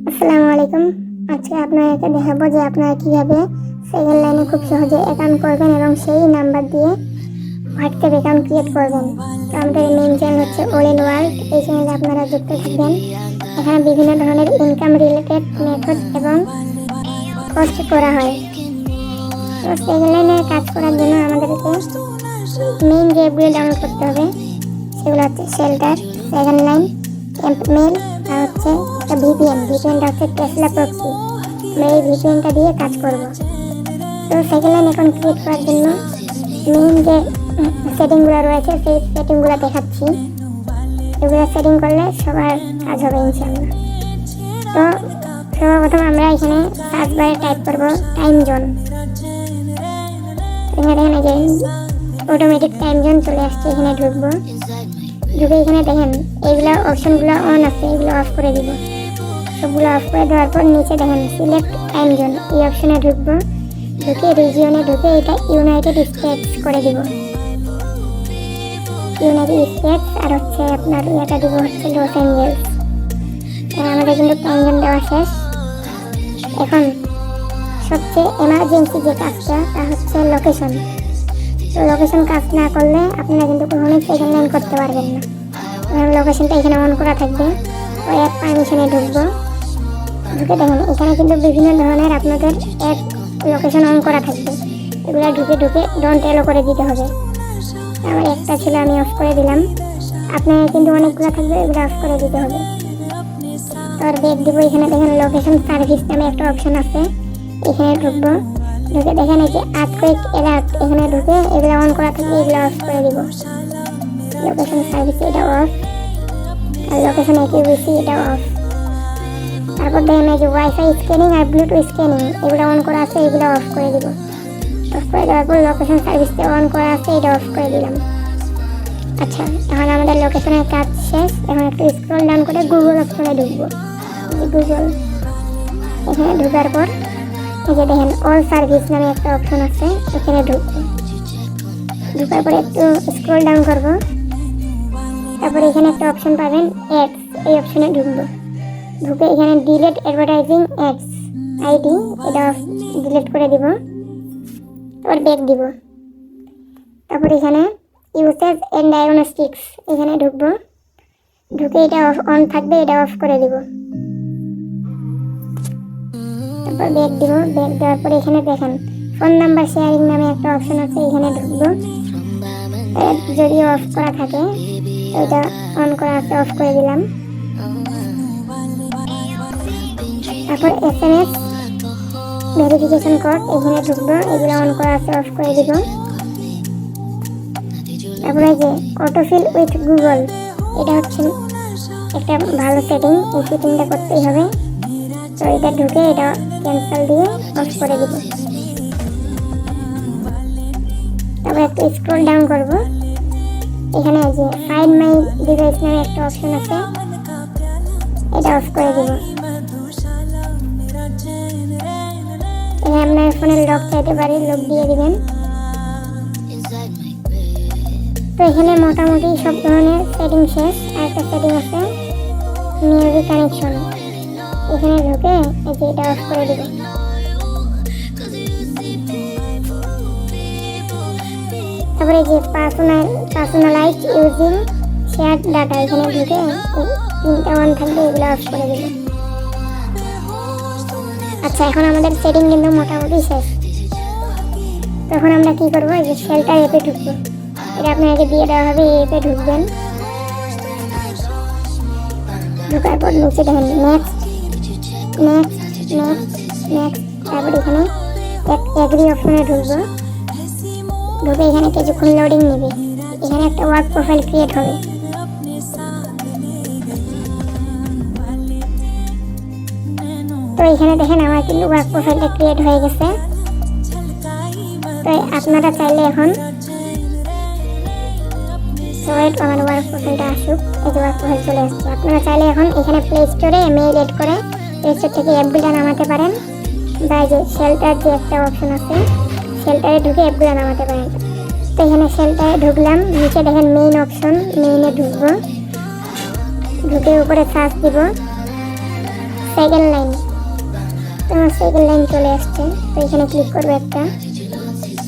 আসসালামু আলাইকুম। আজকে আপনাদেরকে দেখাবো যে আপনারা কিভাবে সেকেন্ড লাইনে খুব সহজে অ্যাকাউন্ট করবেন এবং সেই নাম্বার দিয়ে হোয়াটসঅ্যাপ অ্যাকাউন্ট ক্রিয়েট করবেন। তো আমাদের মেইন চ্যানেল হচ্ছে অল ইন ওয়ার্ল্ড। এই চ্যানেলে আপনারা যুক্ত থাকবেন। এখানে বিভিন্ন ধরনের ইনকাম রিলেটেড মেথড এবং পোস্ট করা হয়। তো সেকেন্ড লাইনে কাজ করার জন্য আমাদেরকে মেইন যে অ্যাপগুলো ডাউনলোড করতে হবে সেগুলো হচ্ছে শেল্টার, সেকেন্ড লাইন, মেল আর হচ্ছে ভিপিএনটা হচ্ছে টেসলা প্রক্সি। আমরা এই ভিপিএনটা দিয়ে কাজ করব। তো সেকেন্ড লাইন অ্যাকাউন্ট ক্রিয়েট করার জন্য মেইন যে সেটিংগুলো রয়েছে সেই সেটিংগুলো দেখাচ্ছি। এগুলো সেটিং করলে সবার কাজ হবে ইনশাআল্লাহ। তো সর্বপ্রথম আমরা এখানে সার্চ বারে টাইপ করব টাইম জোন। এখানে দেখেন এই যে অটোমেটিক টাইম জোন চলে আসছে। এখানে ঢুকবো, ঢুকে এখানে দেখেন এইগুলো অপশনগুলো অন আছে, এগুলো অফ করে দিব। সবগুলো অফ করে দেওয়ার পর নিচে দেখেন সিলেক্ট টাইম জোন, এই অপশনে ঢুকবো। ঢুকে রিজিয়নে ঢুকে এটা ইউনাইটেড স্টেটস করে দিব। ইউনাইটেড স্টেটস আর হচ্ছে আপনার এটা দিব হচ্ছে লস অ্যাঞ্জেলস। আমাদের কিন্তু টাইম জোন দেওয়া শেষ। এখন সবচেয়ে এমার্জেন্সি যে কাজটা তা হচ্ছে লোকেশন। তো লোকেশন কাজ না করলে আপনারা কিন্তু কখনোই সেকেন্ড লাইন করতে পারবেন না। লোকেশনটা এখানে অন করা থাকবে। ওই অ্যাপ পারমিশনে ঢুকবো। ঢুকে দেখেন এখানে কিন্তু বিভিন্ন ধরনের আপনাদের অ্যাপ লোকেশন অন করা থাকবে। এগুলো ঢুকে ডন্ট এলো করে দিতে হবে। আমার একটা ছিল, আমি অফ করে দিলাম। আপনার কিন্তু অনেকগুলো থাকবে, এগুলো অফ করে দিতে হবে। তোর ব্যাক দিব। এখানে দেখেন লোকেশন সার্ভিস নামে একটা অপশন আছে, এখানে ঢুকবো। ঢুকে দেখেন এই যে আর্থকুয়েক অ্যালার্ট, এখানে ঢুকে এগুলো অন করা থাকবে, এগুলো অফ করে দিব। লোকেশন সার্ভিস এটা অফ, আর লোকেশন অ্যাকিউরেসি এটা অফ। তারপর দেখেন এই যে ওয়াইফাই স্ক্যানিং আর ব্লুটুথ স্ক্যানিং এগুলো অন করা আছে, এগুলো অফ করে দিব। অফ করে দেওয়ার পর লোকেশন সার্ভিসটা অন করা আছে, এটা অফ করে দিলাম। আচ্ছা, এখন আমাদের লোকেশনের কাজ শেষ। এখন একটু স্ক্রল ডাউন করে গুগল অপশনে ঢুকবো। গুগল এখানে ঢোকার পর এই যে দেখেন অল সার্ভিস নামে একটা অপশন আছে, এখানে ঢুকবো। ঢোকার পরে একটু স্ক্রল ডাউন করবো। তারপরে এখানে একটা অপশন পাবেন অ্যাডস, এই অপশনে ঢুকবো। ঢুকে এখানে ডিলিট অ্যাডভার্টাইজিং অ্যাডস আইডি, এটা ডিলিট করে দিব। তারপর ব্যাক দিব। তারপর এখানে ইউসেজ এন্ড ডায়াগনস্টিক্স, এখানে ঢুকবো। ঢুকে এটা অন থাকবে, এটা অফ করে দিব। তারপর ব্যাক দিব। ব্যাক দেওয়ার পরে এখানে দেখেন ফোন নাম্বার শেয়ারিং নামে একটা অপশন আছে, এখানে ঢুকবো। যদি অফ করা থাকে এটা অন করা আছে, অফ করে দিলাম। তারপর SMS ভেরিফিকেশন কোড, এখানে ঢুকবো। এগুলো অন করা আছে, অফ করে দিব। তারপরে যে অটোফিল উইথ গুগল, এটা হচ্ছে একটা ভালো সেটিং, এই সেটিংটা করতেই হবে। তো এটা ঢুকে এটা ক্যান্সেল দিয়ে অফ করে দিব। তারপর একটু স্ক্রল ডাউন করব। এখানে যে ফাইন্ড মাই ডিভাইস নামে একটা অপশন আছে, এটা অফ করে দিব। এখানে আপনার ফোনের লক চাইতে পারি, লক দিয়ে দিবেন। তো এখানে মোটামুটি সব ধরনের সেটিং শেষ। আর একটা সেটিং আছে মিউজিক কানেকশন, এখানে ঢুকে এই যে এটা অফ করে দিব। তারপরে যে পার্সোনালাইজড ইউজিং শেয়ার ডাটা, এখানে ঢুকে তিনটা অন থাকবে, এগুলো অফ করে দিব। আচ্ছা, এখন আমাদের সেটিং কিন্তু মোটামুটি শেষ। তখন আমরা কি করবো, এই যে শেল্টার অ্যাপে ঢুকবো। এটা আপনাকে দিয়ে দেওয়া হবে, এই অ্যাপে ঢুকবেন। ঢোকার পর নিচে দেখেন নেক্সট নেক্সট নেক্সট নেক্সট, তারপর এখানে এগ্রি অপশনে ঢুকবো। ঢুকে এখানে কিছুক্ষণ লোডিং নেবে। এখানে একটা ওয়ার্ক প্রোফাইল ক্রিয়েট হবে। তো এখানে দেখেন আমার কিন্তু ওয়ার্ক প্রোফাইলটা ক্রিয়েট হয়ে গেছে। তো আপনারা চাইলে এখন আমার ওয়ার্ক প্রোফাইলটা আসুক, এই যে ওয়ার্ক প্রোফাইল চলে আসছে। আপনারা চাইলে এখন এখানে প্লে স্টোরে মেইল এড করে প্লে স্টোর থেকে অ্যাপগুলো নামাতে পারেন, বা যে শেল্টার যে একটা অপশন আছে শেল্টারে ঢুকে অ্যাপগুলো নামাতে পারেন। তো এখানে শেল্টারে ঢুকলাম। নিচে দেখেন মেইন অপশন, মেইনে ঢুকবো। ঢুকে উপরে সার্চ দিব, সেকেন্ড লাইন, তো আমার সেকেন্ড লাইন চলে আসছে। তো এখানে ক্লিক করবো একটা,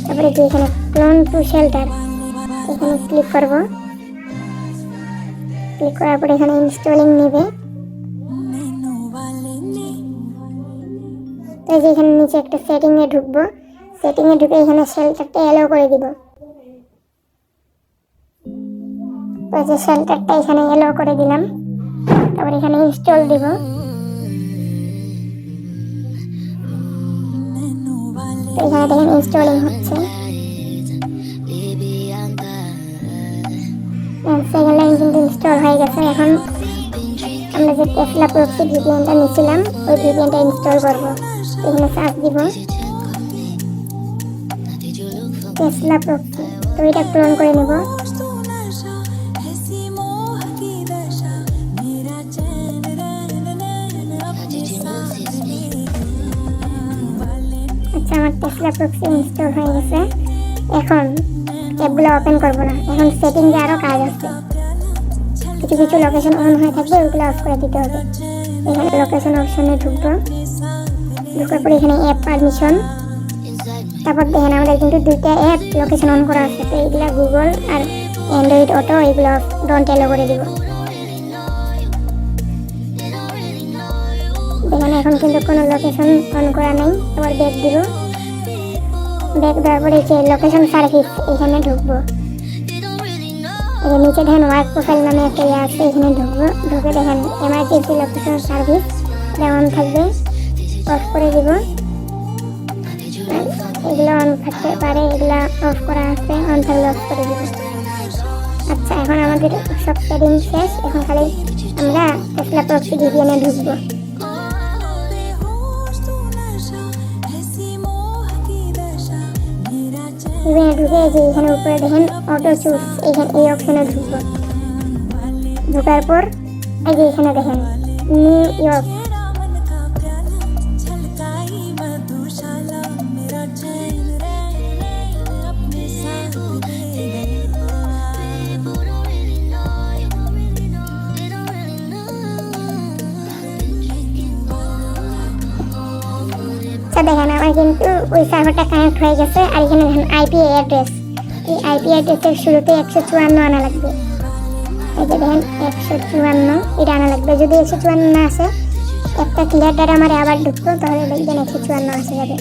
তারপরে যে এখানে ক্লোন টু শেল্টার এখানে ক্লিক করব। ক্লিক করার পরে এখানে ইনস্টলিং নেবে। তো এই যে এখানে নিচে একটা সেটিংয়ে ঢুকবো, সেটিংয়ে ঢুকে এখানে শেল্টারটা অ্যালাউ করে দিব। তো যে শেল্টারটা এখানে অ্যালাউ করে দিলাম, তারপর এখানে ইনস্টল দিব। তো এখানে দেখেন ইনস্টলিং হচ্ছে। সেকেন্ড লাইন কিন্তু ইনস্টল হয়ে গেছে। এখন আমরা যে টেসলা প্রক্সি ভিপিএনটা নিয়েছিলাম ওই ভিপিএনটা ইনস্টল করব। এখানে সার্চ দিব টেসলা প্রক্সি, তো এটা ক্লোন করে নেব। আচ্ছা, আমার টেসলা প্রক্সি ইনস্টল হয়ে গেছে। এখন অ্যাপগুলো ওপেন করব না, এখন সেটিংয়ে আরও কাজ আছে। কিছু কিছু লোকেশন অন হয়ে থাকবে, ওইগুলো অফ করে দিতে হবে। এখানে লোকেশন অপশনে ঢুকবো, ঢুকার পরে এখানে অ্যাপ পারমিশন, তারপর দেখেন আমাদের কিন্তু দুইটা অ্যাপ লোকেশন অন করা আছে। তো এইগুলা গুগল আর অ্যান্ড্রয়েড অটো, এইগুলো ডন্ট অ্যালো করে দিব। দেখেন এখন কিন্তু কোনো লোকেশন অন করা নেই। আবার ব্যাক দিব, ব্যাক দেওয়ার পরে যে লোকেশন সার্ভিস এখানে ঢুকবো। এই নিচে দেখেন ওয়ার্ক প্রোফাইল নামে একটা ইয়ে আছে, এখানে ঢুকবো। ঢুকে দেখেন এমার্জেন্সি লোকেশন সার্ভিস অন থাকবে, অফ করে দিব। এগুলো অন থাকতে পারে, এগুলো অফ করা আছে, অন থাকলে অফ করে দিব। আচ্ছা, এখন আমাদের সব সেটিং শেষ। এখন খালি আমরা টেসলা প্রক্সি ভিপিএনে ঢুকবো। ভিপিএনে ঢুকে যে এখানে উপরে দেখেন অটো চুজ, এখানে এই অপশনে ঢুকবো। ঢোকার পর এই যে এখানে দেখেন নিউ ইয়র্ক, দেখেন আমার কিন্তু ওই সার্ভারটা কানেক্ট হয়ে গেছে। আর এখানে দেখেন আইপি অ্যাড্রেস, এই আইপি অ্যাড্রেসের শুরুতে 154 আনা লাগবে। এই যে দেখেন 154 এটা আনা লাগবে। যদি 154 না আসে, একটা ক্লিয়ার ডাটা আমার আবার ঢুকতো, তাহলে দেখবেন 154 আসে যাবে।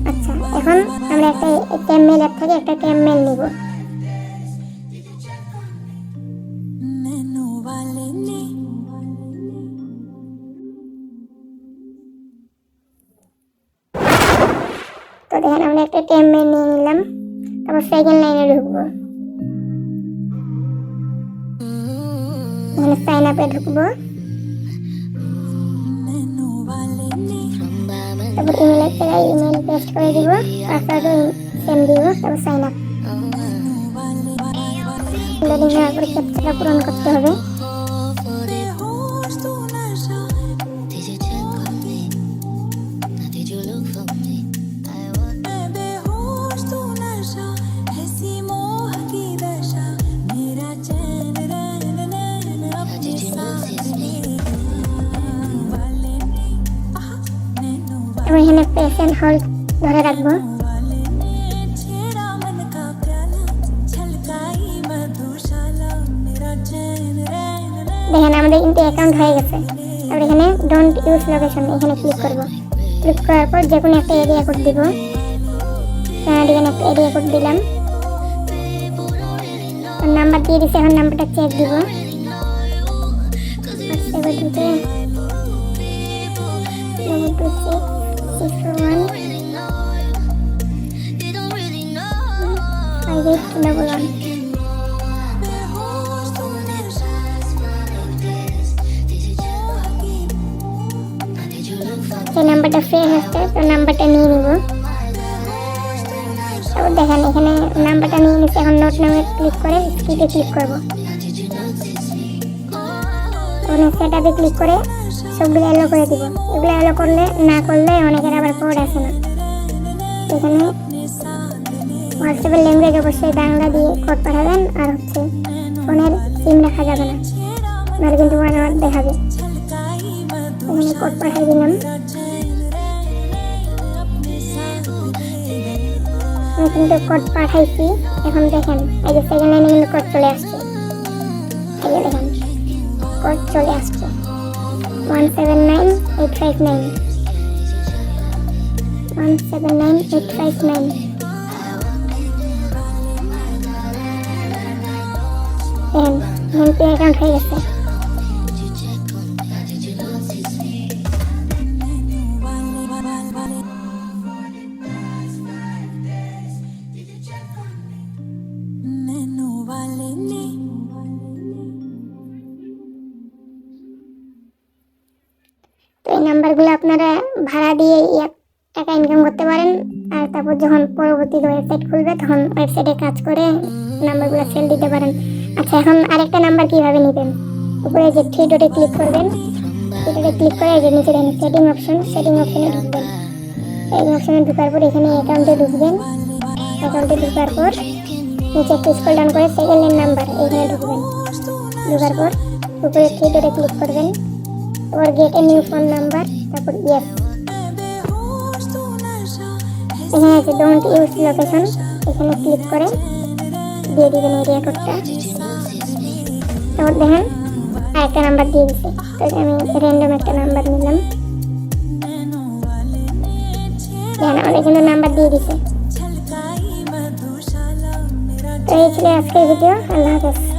আচ্ছা, এখন আমরা একটা টেমমেল অ্যাপ থেকে একটা টেমমেল নিব। তো দেখেন আমরা একটা টেমমেল নিয়ে নিলাম, তারপর সেকেন্ড লাইনে ঢুকবো। এখানে সাইন আপে ঢুকবো, তারপর ইমেলের জায়গায় ইমেল পেস্ট করে দিব, পাসওয়ার্ডও সেম দিব, তারপর সাইন আপ। লোডিং হওয়ার পরে ক্যাপচাটা পূরণ করতে হবে। আমি এখানে প্রেস এন্ড হোল্ড ধরে রাখবো। দেখেন আমাদের কিন্তু অ্যাকাউন্ট হয়ে গেছে। তারপর এখানে ডোন্ট ইউজ লোকেশন এখানে ক্লিক করব। ক্লিক করার পর যে কোনো একটা এরিয়া কোড দিব। এখানে একটা এরিয়া কোড দিলাম, নাম্বার দিয়ে দিচ্ছি। এখন নাম্বারটা চেক দিব। নাম্বারটা ফেল হচ্ছে, তো নাম্বারটা নিয়ে নিব। তারপর দেখেন এখানে নাম্বারটা নিয়ে নিচ্ছে। এখন নোট নামে ক্লিক করে স্কিপে ক্লিক করব। ওখানে সেটআপে ক্লিক করে সবগুলো এলো করে দিব। এগুলো এলো করলে না করলে অনেকের আবার কোড আসে না। এখানে হোয়াটসঅ্যাপের ল্যাঙ্গুয়েজ অবশ্যই বাংলা দিয়ে কোড পাঠাবেন। আর হচ্ছে ফোনের সিম রাখা যাবে না, নাহলে কিন্তু ওয়ান আওয়ার দেখাবে। এখানে কোড পাঠিয়ে দিলাম। আমি কিন্তু কোড পাঠাইছি। এখন দেখেন এই যে সেকেন্ড লাইনে কিন্তু কোড চলে আসছে। এই যে দেখেন কোড চলে আসছে 179859 179859। দেখেন হেমপি অ্যাকাউন্ট হয়ে গেছে। তো এই নাম্বারগুলো আপনারা ভাড়া দিয়ে টাকা ইনকাম করতে পারেন। আর তারপর যখন পরবর্তী ওয়েবসাইট খুলবে তখন ওয়েবসাইটে কাজ করে নাম্বারগুলো সেল দিতে পারেন। আচ্ছা, এখন আরেকটা নাম্বার কিভাবে নেবেন? উপরে যে থ্রি ডটে ক্লিক করবেন, থ্রি ডটে ক্লিক করে যে নিচে দেখেন সেটিং অপশনে ঢুকবেন। সেটিং অপশনে ঢোকার পর এখানে অ্যাকাউন্টে ঢুকবেন। অ্যাকাউন্টে ঢোকার পর নিচে একটু স্ক্রল ডাউন করে সেকেন্ড লাইন নাম্বার এখানে ঢুকবেন। ঢোকার পর উপরে থ্রি ডটে ক্লিক করবেন, তারপর gate a new phone number, তারপর ইয়েস। এখানে আছে ডোন্ট ইউজ লোকেশন, এখানে ক্লিক করে দিয়ে দিবেন এরিয়া কোডটা। তারপর দেখেন আরেকটা নাম্বার দিয়ে দিচ্ছে। তো আমি র্যান্ডম একটা নাম্বার নিলাম। দেখেন আমাদের কিন্তু নাম্বার দিয়ে দিছে। তো এই ছিল আজকের ভিডিও। আল্লাহ হাফেজ।